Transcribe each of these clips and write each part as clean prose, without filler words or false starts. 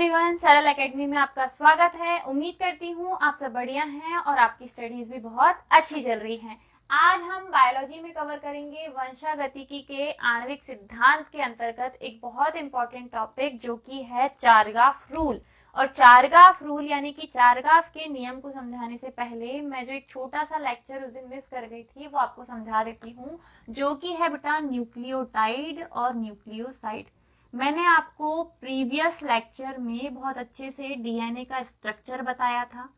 Everyone, सरल academy में आपका स्वागत है। उम्मीद करती हूँ आप सब बढ़िया हैं और आपकी स्टडीज भी बहुत अच्छी चल रही हैं। आज हम बायोलॉजी में कवर करेंगे वंशागतिकी के आणविक सिद्धांत के अंतर्गत एक बहुत इंपॉर्टेंट टॉपिक जो कि है चारगाफ रूल। और चारगाफ रूल यानी कि चारगाफ के नियम को समझाने से पहले मैं जो एक छोटा सा लेक्चर उस दिन मिस कर गई थी वो आपको समझा देती हूँ, जो कि है बेटा न्यूक्लियोटाइड और न्यूक्लियोसाइड। मैंने आपको प्रीवियस लेक्चर में बहुत अच्छे से डीएनए का स्ट्रक्चर बताया था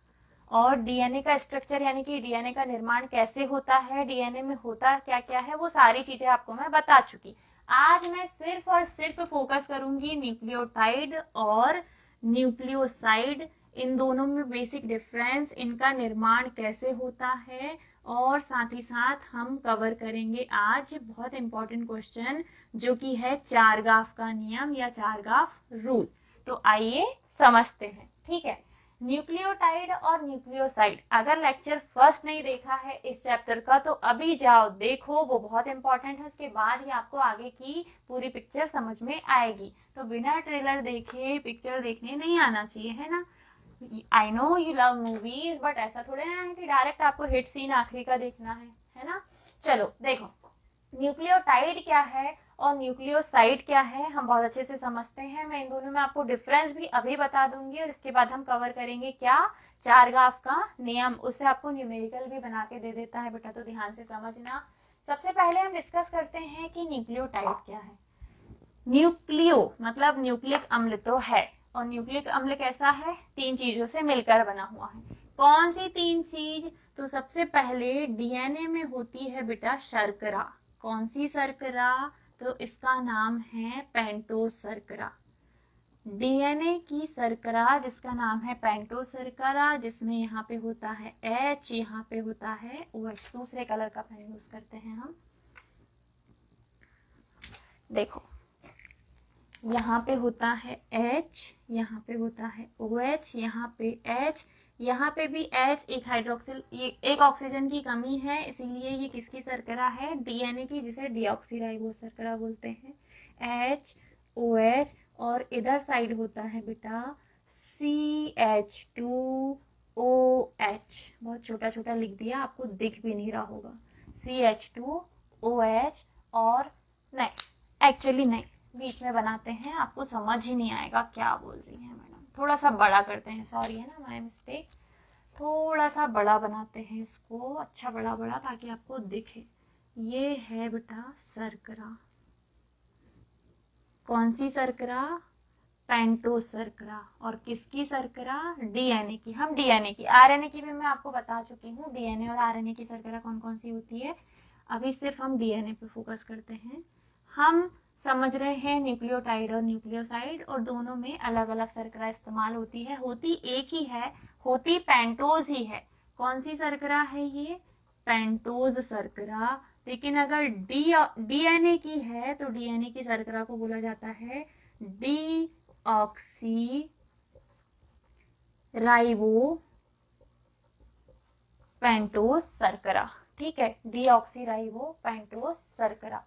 और डीएनए का स्ट्रक्चर यानी कि डीएनए का निर्माण कैसे होता है, डीएनए में होता क्या क्या है, वो सारी चीजें आपको मैं बता चुकी। आज मैं सिर्फ और सिर्फ फोकस करूंगी न्यूक्लियोटाइड और न्यूक्लियोसाइड, इन दोनों में बेसिक डिफरेंस, इनका निर्माण कैसे होता है, और साथ ही साथ हम कवर करेंगे आज बहुत इंपॉर्टेंट क्वेश्चन जो कि है चारगाफ का नियम या चारगाफ रूल। तो आइए समझते हैं। ठीक है, न्यूक्लियोटाइड और न्यूक्लियोसाइड, अगर लेक्चर फर्स्ट नहीं देखा है इस चैप्टर का तो अभी जाओ देखो, वो बहुत इंपॉर्टेंट है। उसके बाद ही आपको आगे की पूरी पिक्चर समझ में आएगी। तो बिना ट्रेलर देखे पिक्चर देखने नहीं आना चाहिए, है ना। I know you love movies, but ऐसा थोड़े ना है कि डायरेक्ट आपको हिट सीन आखिरी का देखना है ना। चलो देखो, न्यूक्लियोटाइड क्या है और न्यूक्लियोसाइड क्या है हम बहुत अच्छे से समझते हैं। मैं इन दोनों में आपको डिफरेंस भी अभी बता दूंगी और इसके बाद हम कवर करेंगे क्या, चारगाफ का नियम। उससे आपको न्यूमेरिकल भी बना के दे देता है बेटा, तो ध्यान से समझना। सबसे पहले हम डिस्कस करते हैं कि न्यूक्लियोटाइड क्या है। न्यूक्लियो मतलब न्यूक्लिक अम्ल तो है, और न्यूक्लिक अम्ल कैसा है, तीन चीजों से मिलकर बना हुआ है। कौन सी तीन चीज, तो सबसे पहले डीएनए में होती है बेटा शर्करा। कौन सी शर्करा, तो इसका नाम है पेंटोस शर्करा। डीएनए की शर्करा जिसका नाम है पेंटोस शर्करा, जिसमें यहाँ पे होता है H, यहाँ पे होता है OH। दूसरे कलर का पेन यूज करते हैं हम। देखो यहाँ पे होता है H, यहाँ पे होता है OH, यहाँ पे H, यहाँ पे भी H, एक हाइड्रोक्सिल, एक ऑक्सीजन की कमी है, इसीलिए ये किसकी शर्करा है, डीएनए की, जिसे डीऑक्सीराइबोस शर्करा बोलते हैं। H, OH, और इधर साइड होता है बेटा CH2OH। बहुत छोटा छोटा लिख दिया, आपको दिख भी नहीं रहा होगा। CH2OH, और नहीं, एक्चुअली नहीं, बीच में बनाते हैं, आपको समझ ही नहीं आएगा क्या बोल रही है मैडम। थोड़ा सा बड़ा करते हैं, सॉरी है ना, माय मिस्टेक। थोड़ा सा बड़ा बनाते हैं इसको, अच्छा बड़ा बड़ा, ताकि आपको दिखे। ये है बेटा शर्करा। कौन सी शर्करा, पेंटोस शर्करा। और किसकी शर्करा, डीएनए की। हम डीएनए की, आरएनए की भी मैं आपको बता चुकी हूँ, डीएनए और आरएनए की शर्करा कौन कौन सी होती है। अभी सिर्फ हम डीएनए पे फोकस करते हैं। हम समझ रहे हैं न्यूक्लियोटाइड और न्यूक्लियोसाइड, और दोनों में अलग अलग शर्करा इस्तेमाल होती है। होती एक ही है, होती पेंटोज ही है। कौन सी शर्करा है ये, पेंटोज शर्करा। लेकिन अगर डीएनए की है तो डीएनए की शर्करा को बोला जाता है डीऑक्सी राइबो पेंटोस शर्करा। ठीक है, डीऑक्सी राइबो पेंटोस शर्करा।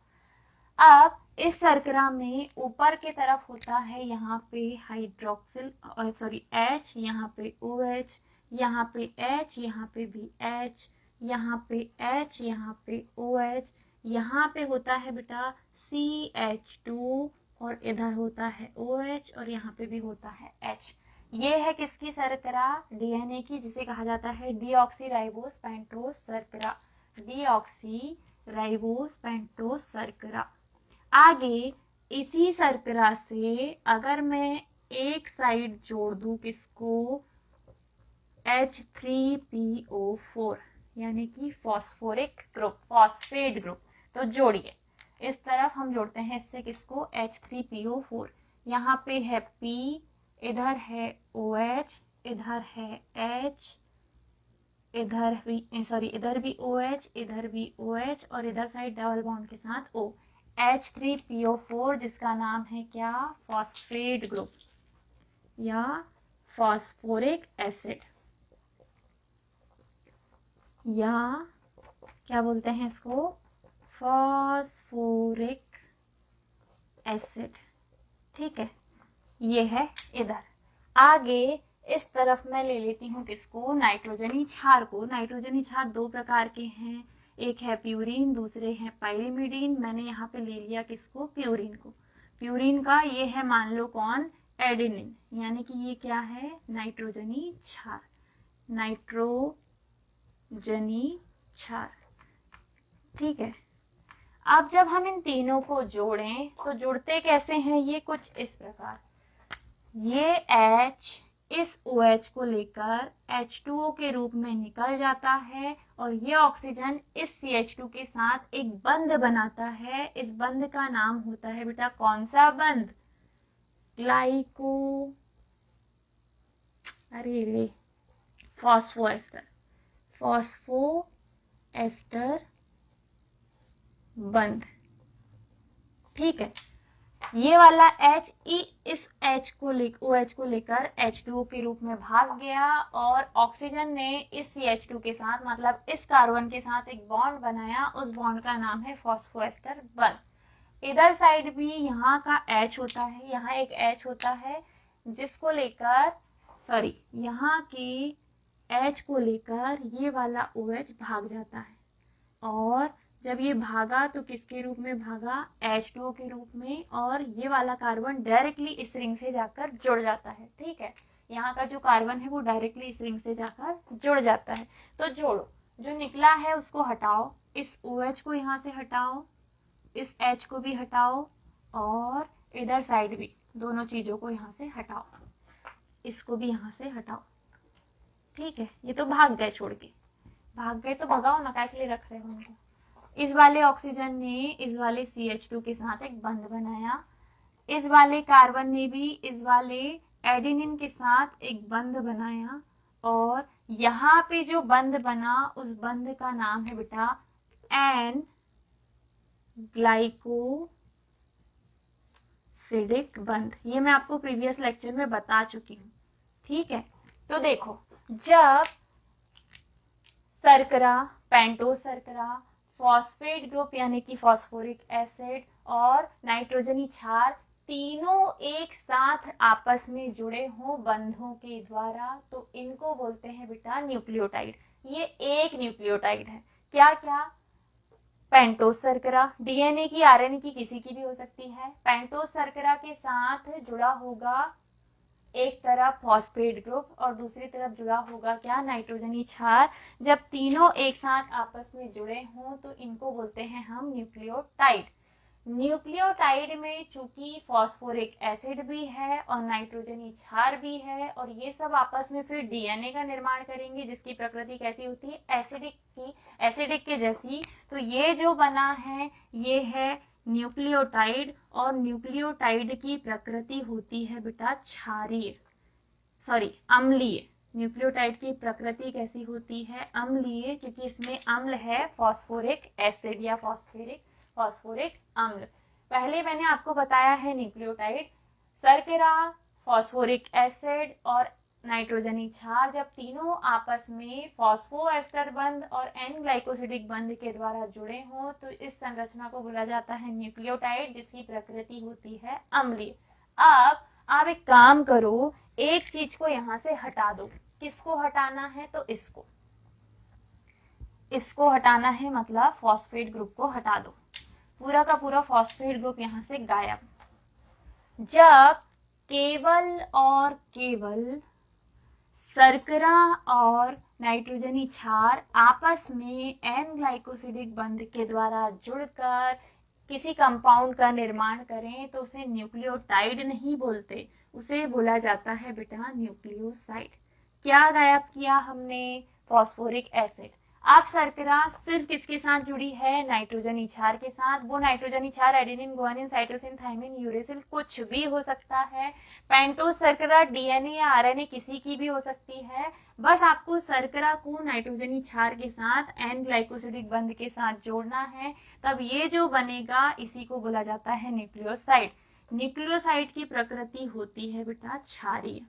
अब इस शर्करा में ऊपर की तरफ होता है यहाँ पे हाइड्रोक्सिल, सॉरी H, यहाँ पे OH, यहाँ पे H, यहाँ पे भी H, यहाँ पे H, यहाँ पे OH, यहाँ पे होता है बेटा CH2, और इधर होता है OH, और यहाँ पे भी होता है H। ये है किसकी शर्करा, डीएनए की, जिसे कहा जाता है डीऑक्सीराइबोस पेंटोस शर्करा। डीऑक्सीराइबोस पेंटोस शर्करा। आगे इसी शर्करा से अगर मैं एक साइड जोड़ दूं किसको, H3PO4, यानी कि फॉस्फोरिक ग्रुप, फॉस्फेट ग्रुप। तो जोड़िए, इस तरफ हम जोड़ते हैं इससे किसको, H3PO4। यहाँ पे है P, इधर है OH, इधर है H, इधर भी सॉरी, इधर भी OH, इधर भी OH, और इधर साइड डबल बॉन्ड के साथ O। H3PO4 जिसका नाम है क्या, फॉस्फेट ग्रुप या फॉस्फोरिक एसिड, या क्या बोलते हैं इसको, फॉस्फोरिक एसिड। ठीक है, ये है इधर। आगे इस तरफ मैं ले लेती हूँ किसको, नाइट्रोजनी क्षार को। नाइट्रोजनी क्षार दो प्रकार के हैं, एक है प्यूरीन, दूसरे हैं पाइरिमिडीन। मैंने यहाँ पे ले लिया किसको, प्यूरीन को। प्यूरीन का ये है मान लो कौन, एडेनिन, यानी कि ये क्या है, नाइट्रोजनी क्षार, नाइट्रोजनी क्षार। ठीक है, अब जब हम इन तीनों को जोड़ें तो जुड़ते कैसे हैं, ये कुछ इस प्रकार, ये H इस OH को लेकर H2O के रूप में निकल जाता है और ये ऑक्सीजन इस CH2 के साथ एक बंध बनाता है। इस बंध का नाम होता है बेटा कौन सा बंध, ग्लाइको, अरे रे, फॉस्फोएस्टर, फॉस्फोएस्टर बंध। ठीक है, ये वाला H इस H को OH को लेकर H2O के रूप में भाग गया और ऑक्सीजन ने इस CH2 के साथ, मतलब इस कार्बन के साथ एक बॉन्ड बनाया, उस बॉन्ड का नाम है फॉस्फोएस्टर बंध। इधर साइड भी यहाँ का H होता है, यहाँ एक H होता है जिसको लेकर, सॉरी, यहाँ की H को लेकर ये वाला OH भाग जाता है और जब ये भागा तो किसके रूप में भागा, H2O के रूप में, और ये वाला कार्बन डायरेक्टली इस रिंग से जाकर जुड़ जाता है। ठीक है, यहाँ का जो कार्बन है वो डायरेक्टली इस रिंग से जाकर जुड़ जाता है। तो जोड़ो, जो निकला है उसको हटाओ, इस OH को यहाँ से हटाओ, इस H को भी हटाओ और इधर साइड भी दोनों चीजों को यहाँ से हटाओ, इसको भी यहाँ से हटाओ। ठीक है, ये तो भाग गए, छोड़ के भाग गए तो भगाओ ना, क्या के लिए रख रहे हो उनको। इस वाले ऑक्सीजन ने इस वाले CH2 के साथ एक बंध बनाया, इस वाले कार्बन ने भी इस वाले एडेनिन के साथ एक बंध बनाया और यहाँ पे जो बंध बना उस बंध का नाम है बेटा एन ग्लाइकोसिडिक बंध। ये मैं आपको प्रीवियस लेक्चर में बता चुकी हूँ। ठीक है, तो देखो, जब शर्करा, पेंटोस शर्करा, फॉस्फेट ग्रुप यानी कि फॉस्फोरिक एसिड और नाइट्रोजनी क्षार तीनों एक साथ आपस में जुड़े हों बंधों के द्वारा, तो इनको बोलते हैं बेटा न्यूक्लियोटाइड। ये एक न्यूक्लियोटाइड है। क्या क्या, पेंटोस शर्करा, DNA की, RNA की, किसी की भी हो सकती है। पेंटोस शर्करा के साथ जुड़ा होगा एक तरफ फॉस्फेट ग्रुप और दूसरी तरफ जुड़ा होगा क्या, नाइट्रोजनी क्षार। जब तीनों एक साथ आपस में जुड़े हों तो इनको बोलते हैं हम न्यूक्लियोटाइड। न्यूक्लियोटाइड में चूंकि फॉस्फोरिक एसिड भी है और नाइट्रोजनी क्षार भी है और ये सब आपस में फिर DNA का निर्माण करेंगे जिसकी प्रकृति कैसी होती है, एसिडिक के जैसी। तो ये जो बना है ये है न्यूक्लियोटाइड और न्यूक्लियोटाइड की प्रकृति होती है बेटा क्षारीय, सॉरी अम्लीय। न्यूक्लियोटाइड की प्रकृति कैसी होती है, अम्लीय, क्योंकि इसमें अम्ल है, फॉस्फोरिक एसिड या फॉस्फोरिक अम्ल। पहले मैंने आपको बताया है न्यूक्लियोटाइड, शर्करा, फॉस्फोरिक एसिड और नाइट्रोजनी क्षार जब तीनों आपस में फॉस्फोएस्टर बंध और एन ग्लाइकोसिडिक बंध के द्वारा जुड़े हों तो इस संरचना को बोला जाता है न्यूक्लियोटाइड, जिसकी प्रकृति होती है अम्लीय। अब आप एक काम करो, एक चीज को यहां से हटा दो। किसको हटाना है, तो इसको हटाना है, मतलब फॉस्फेट ग्रुप को हटा दो। पूरा का पूरा फॉस्फेट ग्रुप यहां से गायब। जब केवल और केवल शर्करा और नाइट्रोजनी क्षार आपस में एन ग्लाइकोसिडिक बंध के द्वारा जुड़कर किसी कंपाउंड का निर्माण करें तो उसे न्यूक्लियोटाइड नहीं बोलते, उसे बोला जाता है बेटा न्यूक्लियोसाइड। क्या गायब किया हमने, फॉस्फोरिक एसिड। अब शर्करा सिर्फ किसके साथ जुड़ी है, नाइट्रोजनी क्षार के साथ। वो नाइट्रोजनी क्षार adenine, guanine, cytosine, thymine, uracil कुछ भी हो सकता है। पेंटोस शर्करा DNA या RNA किसी की भी हो सकती है। बस आपको शर्करा को नाइट्रोजनी क्षार के साथ एन ग्लाइकोसिडिक बंध के साथ जोड़ना है, तब ये जो बनेगा इसी को बोला जाता है न्यूक्लियोसाइड। न्यूक्लियोसाइड की प्रकृति होती है बेटा क्षारीय।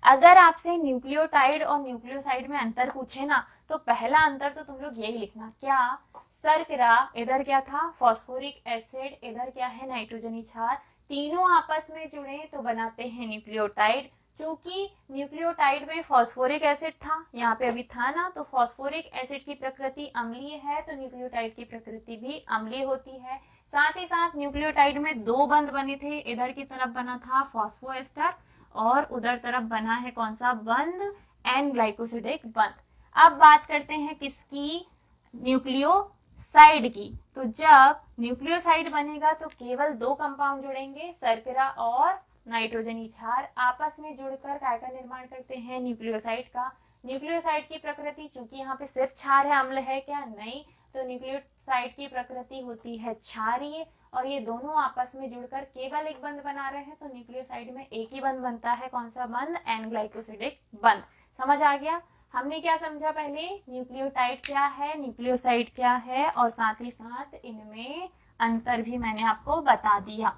अगर आपसे न्यूक्लियोटाइड और न्यूक्लियोसाइड में अंतर पूछे ना तो पहला अंतर तो तुम लोग यही लिखना, क्या, शर्करा इधर क्या था, फॉस्फोरिक एसिड, इधर क्या है, नाइट्रोजनी क्षार। तीनों आपस में जुड़े तो बनाते हैं न्यूक्लियोटाइड। चूंकि न्यूक्लियोटाइड में फॉस्फोरिक एसिड था, यहाँ पे अभी था ना, तो फॉस्फोरिक एसिड की प्रकृति अम्लीय है तो न्यूक्लियोटाइड की प्रकृति भी अम्लीय होती है। साथ ही साथ न्यूक्लियोटाइड में दो बंध बने थे, इधर की तरफ बना था फॉस्फोएस्टर और उधर तरफ बना है कौन सा बंध, एन ग्लाइकोसिडिक बंध। अब बात करते हैं किसकी, न्यूक्लियोसाइड की। तो जब न्यूक्लियोसाइड बनेगा तो केवल दो कंपाउंड जुड़ेंगे, शर्करा और नाइट्रोजनी क्षार आपस में जुड़कर काय का निर्माण करते हैं, न्यूक्लियोसाइड का। न्यूक्लियोसाइड की प्रकृति, चूंकि यहाँ पे सिर्फ क्षार है, अम्ल है क्या, नहीं, तो न्यूक्लियोसाइड की प्रकृति होती है क्षारीय और ये दोनों आपस में जुड़कर केवल एक बंध बना रहे हैं तो न्यूक्लियोसाइड में एक ही बंध बनता है, कौन सा बंध, एन ग्लाइकोसिडिक बंध। समझ आ गया। हमने क्या समझा पहले, न्यूक्लियोटाइड क्या है, न्यूक्लियोसाइड क्या है, और साथ ही साथ इनमें अंतर भी मैंने आपको बता दिया।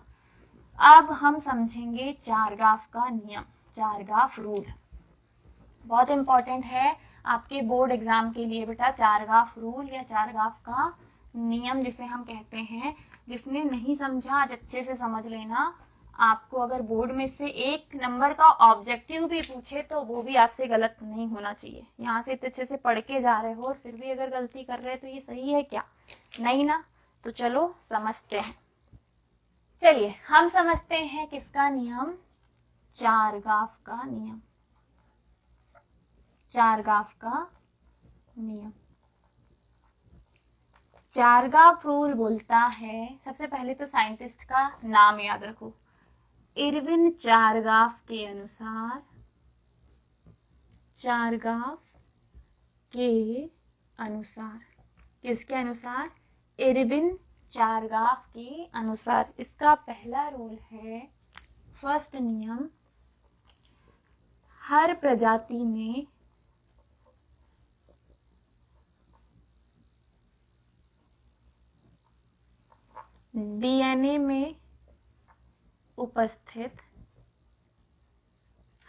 अब हम समझेंगे चारगाफ का नियम, चारगाफ रूल। बहुत इंपॉर्टेंट है आपके बोर्ड एग्जाम के लिए बेटा, चारगाफ रूल या चारगाफ का नियम जिसे हम कहते हैं। जिसने नहीं समझा आज अच्छे से समझ लेना। आपको अगर बोर्ड में से एक नंबर का ऑब्जेक्टिव भी पूछे तो वो भी आपसे गलत नहीं होना चाहिए। यहाँ से इतने अच्छे से पढ़ के जा रहे हो और फिर भी अगर गलती कर रहे हो तो ये सही है क्या, नहीं ना। तो चलो समझते हैं। चलिए हम समझते हैं किसका नियम, चारगाफ का नियम। चारगाफ का नियम, चारगाफ रूल बोलता है, सबसे पहले तो साइंटिस्ट का नाम याद रखो, इरविन चारगाफ के अनुसार, चारगाफ के अनुसार, किसके अनुसार, इरविन चारगाफ के अनुसार। इसका पहला रूल है, फर्स्ट नियम, हर प्रजाति में डीएनए में उपस्थित,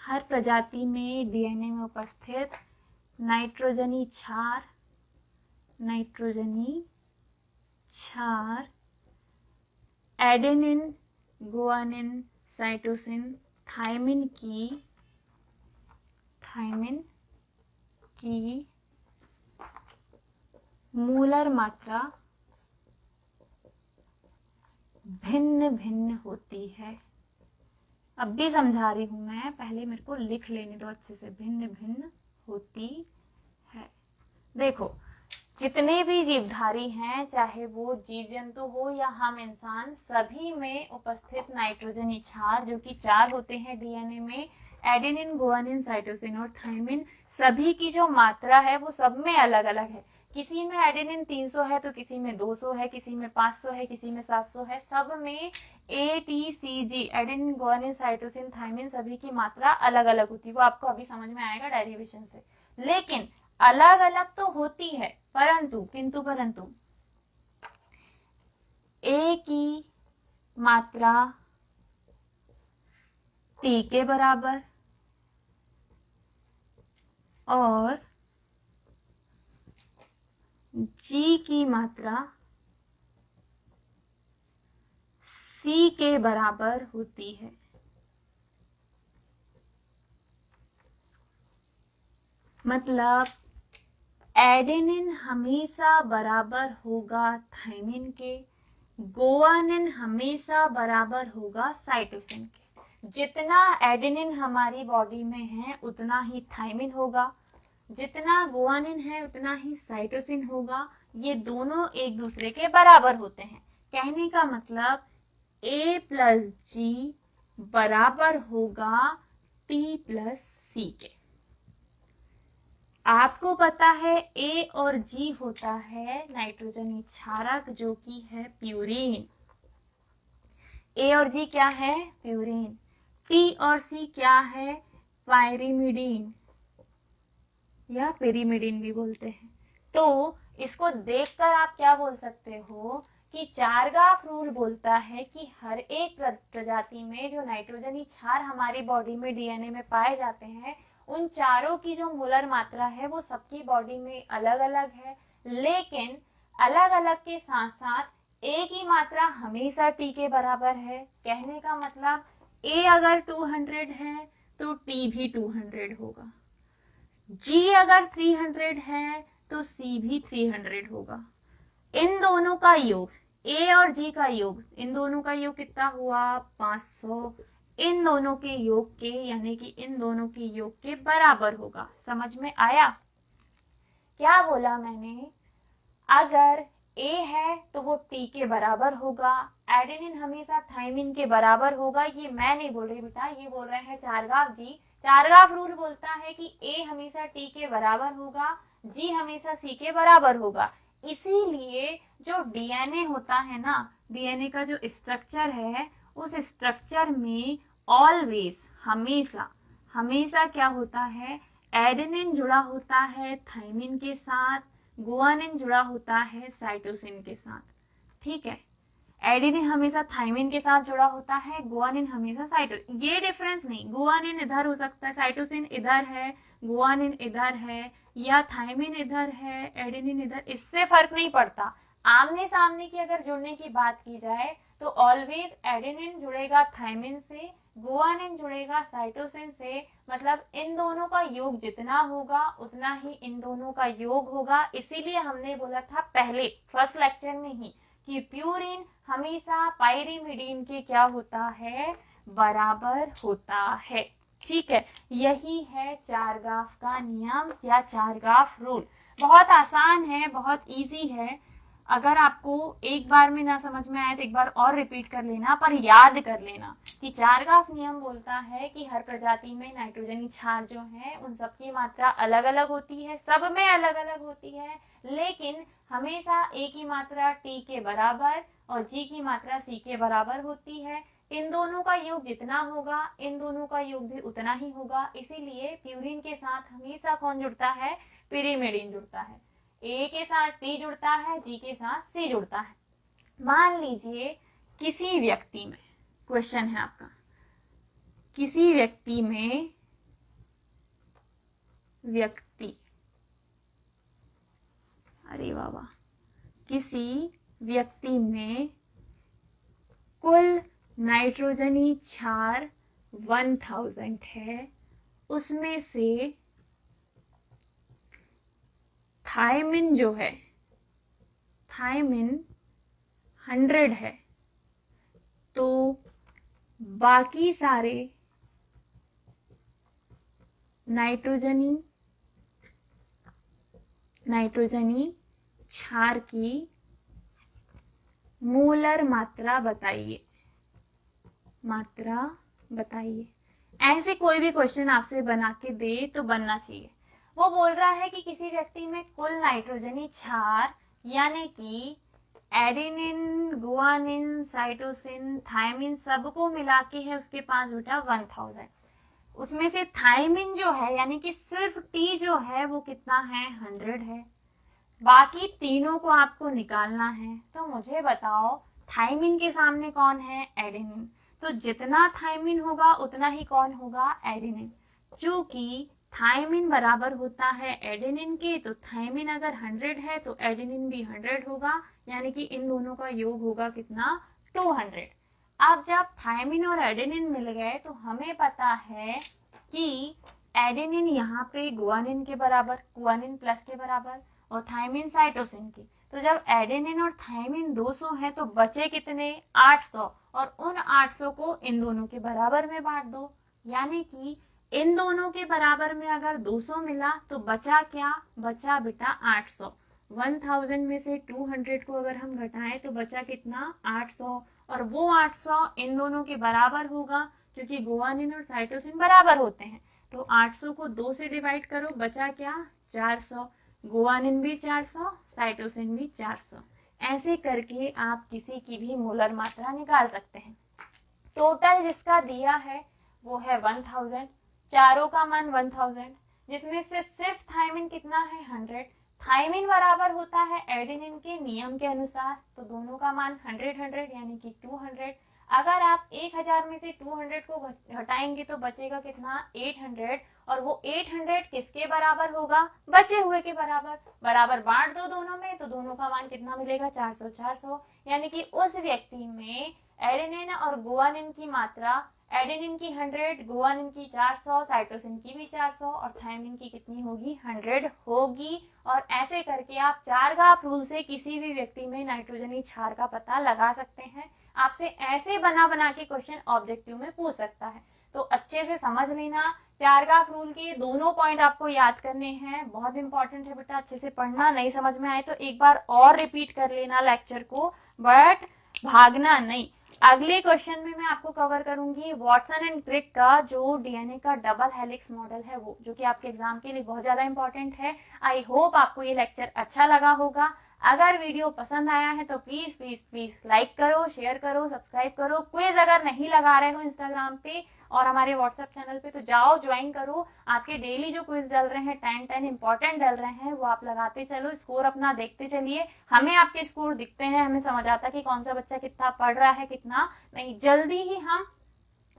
हर प्रजाति में डीएनए में उपस्थित नाइट्रोजनी क्षार, नाइट्रोजनी क्षार, एडेनिन, गुआनिन, साइटोसिन, थायमिन की मोलर मात्रा भिन्न भिन्न होती है। अब भी समझा रही हूं मैं, पहले मेरे को लिख लेने दो अच्छे से, भिन्न भिन्न होती है। देखो जितने भी जीवधारी हैं, चाहे वो जीव जंतु हो या हम इंसान, सभी में उपस्थित नाइट्रोजनी क्षार जो कि 4 होते हैं डीएनए में, एडेनिन, गुआनिन, साइटोसिन और थायमिन, सभी की जो मात्रा है वो सब में अलग अलग है। किसी में एडेनिन 300 है तो किसी में 200 है, किसी में 500 है, किसी में 700 है। सब में ATCG, adenine, guanine, cytosine, thymine, सभी की मात्रा अलग अलग होती है। वो आपको अभी समझ में आएगा डेरिवेशन से। लेकिन अलग अलग तो होती है, परंतु A की मात्रा T के बराबर और G की मात्रा C के बराबर होती है। मतलब एडेनिन हमेशा बराबर होगा थायमिन के, गुआनिन हमेशा बराबर होगा साइटोसिन के। जितना एडेनिन हमारी बॉडी में है उतना ही थायमिन होगा, जितना गुआनिन है उतना ही साइटोसिन होगा। ये दोनों एक दूसरे के बराबर होते हैं। कहने का मतलब A प्लस G बराबर होगा T प्लस C के। आपको पता है A और G होता है नाइट्रोजनी क्षारक जो कि है प्यूरीन। A और G क्या है, प्यूरीन। T और C क्या है, पायरिमिडीन या पिरिमिडीन भी बोलते हैं। तो इसको देखकर आप क्या बोल सकते हो कि चारगाफ रूल बोलता है कि हर एक प्रजाति में जो नाइट्रोजनी क्षार हमारी बॉडी में डीएनए में पाए जाते हैं, उन चारों की जो मोलर मात्रा है वो सबकी बॉडी में अलग अलग है। लेकिन अलग अलग के साथ साथ ए की मात्रा हमेशा टी के बराबर है। कहने का मतलब ए अगर 200 है तो टी भी 200 होगा। जी अगर 300 है तो सी भी 300 होगा। इन दोनों का योग, ए और जी का योग, इन दोनों का योग कितना हुआ? 500। इन दोनों के योग के, यानी कि इन दोनों के योग के बराबर होगा। समझ में आया? क्या बोला मैंने? अगर ए है तो वो टी के बराबर होगा। एडेनिन हमेशा थाइमिन के बराबर होगा। ये मैं नहीं बोल रही बेटा, ये बोल रहे हैं चारगाफ जी। चारगाफ रूल बोलता है कि ए हमेशा टी के बराबर होगा, जी हमेशा सी के बराबर होगा। इसीलिए जो डीएनए होता है ना, डीएनए का जो स्ट्रक्चर है, उस स्ट्रक्चर में ऑलवेज, हमेशा हमेशा क्या होता है? एडेनिन जुड़ा होता है थाइमिन के साथ, गुआनिन जुड़ा होता है साइटोसिन के साथ। ठीक है, एडेनिन हमेशा थाइमिन के साथ जुड़ा होता है, गुआनिन हमेशा साइटोसिन। ये डिफरेंस नहीं, गुआनिन इधर हो सकता है, साइटोसिन इधर है, गुआनिन इधर है, या थाइमिन इधर है, एडेनिन इधर, इससे फर्क नहीं पड़ता। आमने सामने की अगर जुड़ने की बात की जाए तो ऑलवेज एडेनिन जुड़ेगा थाइमिन से, गुआनिन जुड़ेगा साइटोसिन से। मतलब इन दोनों का योग जितना होगा उतना ही इन दोनों का योग होगा। इसीलिए हमने बोला था पहले फर्स्ट लेक्चर में ही कि प्यूरिन हमेशा पाइरीमिडीन के क्या होता है? बराबर होता है। ठीक है, यही है चारगाफ का नियम या चारगाफ रूल। बहुत आसान है, बहुत इजी है। अगर आपको एक बार में ना समझ में आए तो एक बार और रिपीट कर लेना, पर याद कर लेना कि चारगाफ नियम बोलता है कि हर प्रजाति में नाइट्रोजनी क्षार जो है उन सबकी मात्रा अलग अलग होती है, सब में अलग अलग होती है, लेकिन हमेशा ए की मात्रा टी के बराबर और जी की मात्रा सी के बराबर होती है। इन दोनों का योग जितना होगा इन दोनों का योग भी उतना ही होगा। इसीलिए प्यूरिन के साथ हमेशा कौन जुड़ता है? पिरिमिडिन जुड़ता है। ए के साथ टी जुड़ता है, जी के साथ सी जुड़ता है। मान लीजिए किसी व्यक्ति में, क्वेश्चन है आपका, किसी व्यक्ति में अरे बाबा, किसी व्यक्ति में कुल नाइट्रोजनी क्षार 1000 है, उसमें से थायमिन जो है, थायमिन 100 है, तो बाकी सारे नाइट्रोजनी क्षार की मोलर मात्रा बताइए। ऐसे कोई भी क्वेश्चन आपसे बना के दे तो बनना चाहिए। वो बोल रहा है कि किसी व्यक्ति में कुल नाइट्रोजनी क्षार, यानी कि एडेनिन, गुआनिन, साइटोसिन, थायमिन सबको मिला के है उसके पास बेटा 1000। उसमें से थायमिन जो है, यानी कि सिर्फ टी जो है वो कितना है? 100 है। बाकी तीनों को आपको निकालना है। तो मुझे बताओ थायमिन के सामने कौन है? एडेनिन। तो जितना थायमिन होगा उतना ही कौन होगा? एडेनिन। चूंकि थायमिन बराबर होता है एडेनिन के, तो थायमिन अगर 100 है तो एडेनिन भी 100 होगा, यानी कि इन दोनों का योग होगा कितना? 200। अब जब थायमिन और एडेनिन मिल गए तो हमें पता है कि एडेनिन यहाँ पे गुआनिन के बराबर, गुआनिन प्लस के बराबर, और थायमिन साइटोसिन की। तो जब एडेनिन और थायमिन 200 है तो बचे कितने? 800। और उन 800 को इन दोनों के बराबर में बांट दो, यानी कि इन दोनों के बराबर में अगर 200 मिला तो बचा क्या? बचा बेटा 800। 1000 में से 200 को अगर हम घटाएं तो बचा कितना? 800। और वो 800 इन दोनों के बराबर होगा क्योंकि गुआनिन और साइटोसिन बराबर होते हैं। तो 800 को 2 से डिवाइड करो, बचा क्या? 400। गुआनिन भी 400, साइटोसिन भी 400। ऐसे करके आप किसी की भी मोलर मात्रा निकाल सकते हैं। टोटल जिसका दिया है वो है 1000, चारों का मान 1000, जिसमें से सिर्फ थायमिन कितना है? 100। थायमिन बराबर होता है एडेनिन के नियम के अनुसार, तो दोनों का मान 100 100 यानी कि 200। अगर आप 1000 में से 200 को हटाएंगे तो बचेगा कितना, 800, और वो 800 किसके बराबर होगा, बचे हुए के बराबर। बराबर बांट दो दोनों में तो दोनों का मान कितना मिलेगा, 400 400। यानी कि उस व्यक्ति में एडेनिन और गुआनिन की मात्रा, एडेनिन की 100, गुआनिन की 400, साइटोसिन की भी 400 और थायमिन की कितनी होगी, 100 होगी। और ऐसे करके आप चारघाप रूल से किसी भी व्यक्ति में नाइट्रोजनी क्षार का पता लगा सकते हैं। आपसे ऐसे बना बना के क्वेश्चन ऑब्जेक्टिव में पूछ सकता है, तो अच्छे से समझ लेना। चारघाप रूल के दोनों पॉइंट आपको याद करने हैं, बहुत इंपॉर्टेंट है बेटा, अच्छे से पढ़ना। नहीं समझ में आए तो एक बार और रिपीट कर लेना लेक्चर को, बट भागना नहीं। अगले क्वेश्चन में मैं आपको कवर करूंगी वॉटसन एंड क्रिक का जो डीएनए का डबल हेलिक्स मॉडल है, वो जो कि आपके एग्जाम के लिए बहुत ज्यादा इंपॉर्टेंट है। आई होप आपको ये लेक्चर अच्छा लगा होगा। अगर वीडियो पसंद आया है तो प्लीज प्लीज प्लीज लाइक करो, शेयर करो, सब्सक्राइब करो। क्विज अगर नहीं लगा रहे हो इंस्टाग्राम पे और हमारे व्हाट्सएप चैनल पे तो जाओ ज्वाइन करो। आपके डेली जो क्विज डल रहे हैं 10 इंपॉर्टेंट डल रहे हैं, वो आप लगाते चलो, स्कोर अपना देखते चलिए। हमें आपके स्कोर दिखते हैं, हमें समझ आता है कि कौन सा बच्चा कितना पढ़ रहा है कितना नहीं। जल्दी ही हम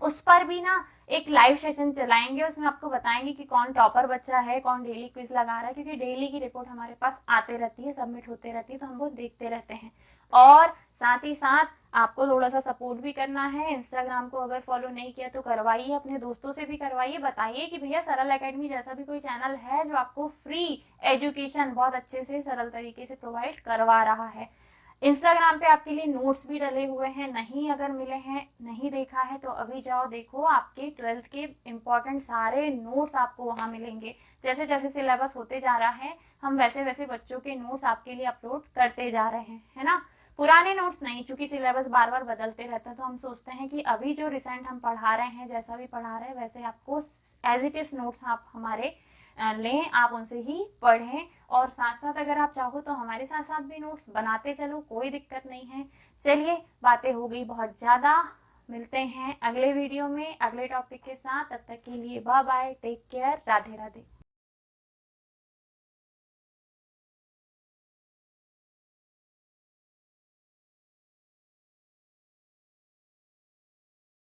उस पर भी ना एक लाइव सेशन चलाएंगे, उसमें आपको बताएंगे कि कौन टॉपर बच्चा है, कौन डेली क्विज लगा रहा है, क्योंकि डेली की रिपोर्ट हमारे पास आते रहती है, सबमिट होते रहती है, तो हम वो देखते रहते हैं। और साथ ही साथ आपको थोड़ा सा सपोर्ट भी करना है। इंस्टाग्राम को अगर फॉलो नहीं किया तो करवाइए, अपने दोस्तों से भी करवाइए, बताइए कि भैया सरल एकेडमी जैसा भी कोई चैनल है जो आपको फ्री एजुकेशन बहुत अच्छे से सरल तरीके से प्रोवाइड करवा रहा है। इंस्टाग्राम पे आपके लिए नोट्स भी डले हुए हैं, नहीं अगर मिले हैं, नहीं देखा है तो अभी जाओ देखो, आपके 12th के इंपॉर्टेंट सारे नोट्स आपको वहां मिलेंगे। जैसे जैसे सिलेबस होते जा रहा है हम वैसे वैसे बच्चों के नोट्स आपके लिए अपलोड करते जा रहे हैं, है ना। पुराने नोट्स नहीं, चूंकि सिलेबस बार बार बदलते रहता है, तो हम सोचते हैं कि अभी जो रिसेंट हम पढ़ा रहे हैं, जैसा भी पढ़ा रहे हैं वैसे आपको एज इट इज नोट्स आप हमारे लें, आप उनसे ही पढ़ें। और साथ साथ अगर आप चाहो तो हमारे साथ साथ भी नोट्स बनाते चलो, कोई दिक्कत नहीं है। चलिए बातें हो गई बहुत ज्यादा, मिलते हैं अगले वीडियो में अगले टॉपिक के साथ। तब तक के लिए bye bye, take care, Radhe Radhe.